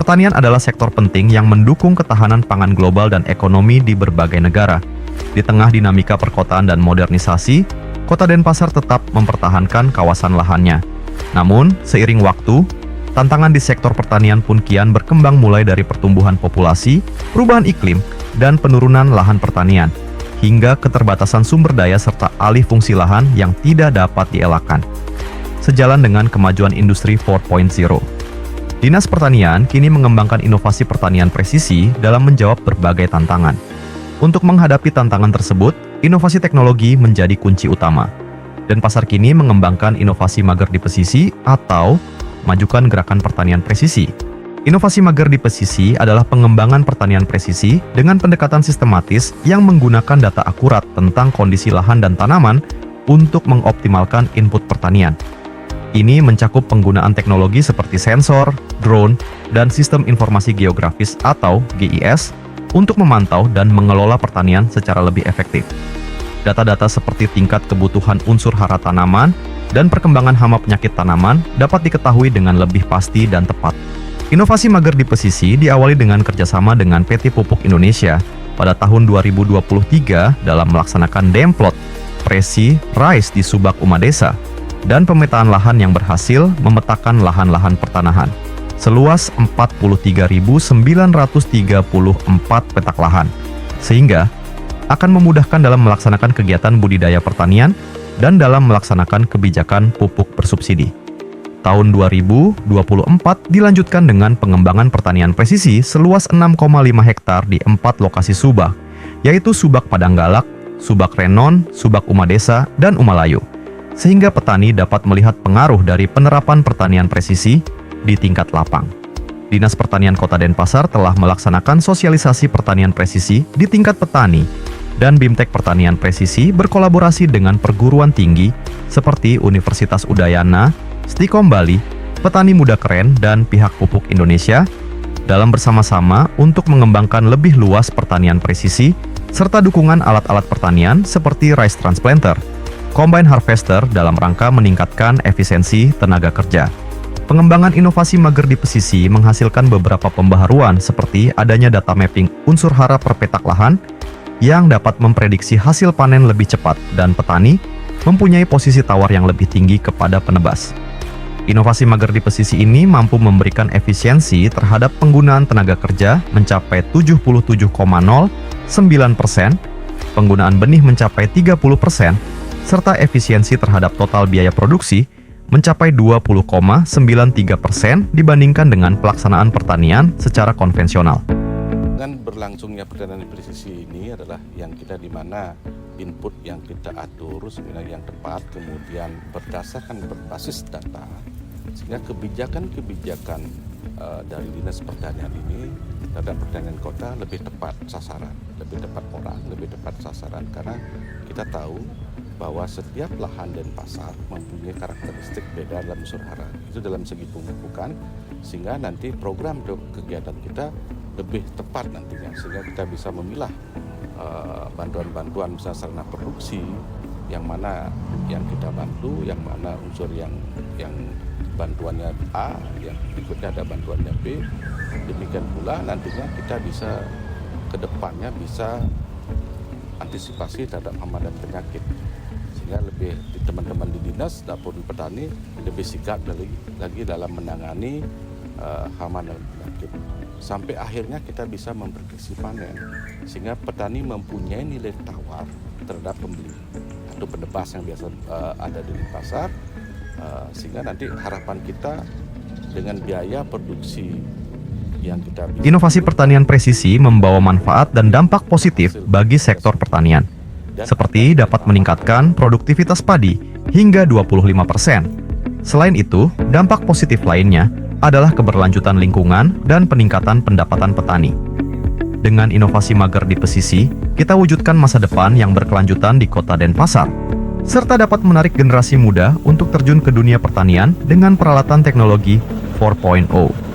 Pertanian adalah sektor penting yang mendukung ketahanan pangan global dan ekonomi di berbagai negara. Di tengah dinamika perkotaan dan modernisasi, Kota Denpasar tetap mempertahankan kawasan lahannya. Namun, seiring waktu, tantangan di sektor pertanian pun kian berkembang mulai dari pertumbuhan populasi, perubahan iklim, dan penurunan lahan pertanian, hingga keterbatasan sumber daya serta alih fungsi lahan yang tidak dapat dielakkan. Sejalan dengan kemajuan industri 4.0, Dinas Pertanian kini mengembangkan inovasi pertanian presisi dalam menjawab berbagai tantangan. Untuk menghadapi tantangan tersebut, inovasi teknologi menjadi kunci utama. Denpasar kini mengembangkan inovasi mager di pesisi atau majukan gerakan pertanian presisi. Inovasi mager di pesisi adalah pengembangan pertanian presisi dengan pendekatan sistematis yang menggunakan data akurat tentang kondisi lahan dan tanaman untuk mengoptimalkan input pertanian. Ini mencakup penggunaan teknologi seperti sensor, drone, dan sistem informasi geografis atau GIS untuk memantau dan mengelola pertanian secara lebih efektif. Data-data seperti tingkat kebutuhan unsur hara tanaman dan perkembangan hama penyakit tanaman dapat diketahui dengan lebih pasti dan tepat. Inovasi mager di pesisi diawali dengan kerjasama dengan PT Pupuk Indonesia pada tahun 2023 dalam melaksanakan Demplot, Presi, RISE di Subak Umadesa, dan pemetaan lahan yang berhasil memetakan lahan-lahan pertanahan seluas 43.934 petak lahan, sehingga akan memudahkan dalam melaksanakan kegiatan budidaya pertanian dan dalam melaksanakan kebijakan pupuk bersubsidi. Tahun 2024 dilanjutkan dengan pengembangan pertanian presisi seluas 6,5 hektar di 4 lokasi Subak, yaitu Subak Padanggalak, Subak Renon, Subak Umadesa, dan Umalayu, sehingga petani dapat melihat pengaruh dari penerapan pertanian presisi di tingkat lapang. Dinas Pertanian Kota Denpasar telah melaksanakan sosialisasi pertanian presisi di tingkat petani, dan Bimtek Pertanian Presisi berkolaborasi dengan perguruan tinggi seperti Universitas Udayana, Stikom Bali, Petani Muda Keren, dan pihak Pupuk Indonesia dalam bersama-sama untuk mengembangkan lebih luas pertanian presisi serta dukungan alat-alat pertanian seperti rice transplanter, combine harvester dalam rangka meningkatkan efisiensi tenaga kerja. Pengembangan inovasi mager di pesisi menghasilkan beberapa pembaharuan seperti adanya data mapping unsur hara per petak lahan yang dapat memprediksi hasil panen lebih cepat dan petani mempunyai posisi tawar yang lebih tinggi kepada penebas. Inovasi mager di pesisi ini mampu memberikan efisiensi terhadap penggunaan tenaga kerja mencapai 77,09%, penggunaan benih mencapai 30%, serta efisiensi terhadap total biaya produksi mencapai 20,93% dibandingkan dengan pelaksanaan pertanian secara konvensional. Dengan berlangsungnya pertanian presisi ini adalah yang kita di mana input yang kita atur sebenarnya yang tepat, kemudian berdasarkan berbasis data, sehingga kebijakan-kebijakan dari Dinas Pertanian ini terhadap pertanian kota lebih tepat sasaran, lebih tepat orang, lebih tepat sasaran, karena kita tahu bahwa setiap lahan Denpasar mempunyai karakteristik beda dalam unsur hara. Itu dalam segi pemupukan, sehingga nanti program kegiatan kita lebih tepat nantinya, sehingga kita bisa memilah bantuan-bantuan misalnya sarana produksi, yang mana yang kita bantu, yang mana unsur yang bantuannya A, yang berikutnya ada bantuannya B. Demikian pula nantinya kita bisa ke depannya bisa antisipasi terhadap hama dan penyakit, sehingga lebih teman-teman di dinas dapur di petani lebih sigap lagi dalam menangani hama dan penyakit, sampai akhirnya kita bisa memprediksi panen, sehingga petani mempunyai nilai tawar terhadap pembeli atau penebas yang biasa ada di pasar, sehingga nanti harapan kita dengan biaya produksi yang kita bisa. Inovasi pertanian presisi membawa manfaat dan dampak positif bagi sektor pertanian, seperti dapat meningkatkan produktivitas padi hingga 25%. Selain itu, dampak positif lainnya adalah keberlanjutan lingkungan dan peningkatan pendapatan petani. Dengan inovasi mager di pesisi, kita wujudkan masa depan yang berkelanjutan di Kota Denpasar, serta dapat menarik generasi muda untuk terjun ke dunia pertanian dengan peralatan teknologi 4.0.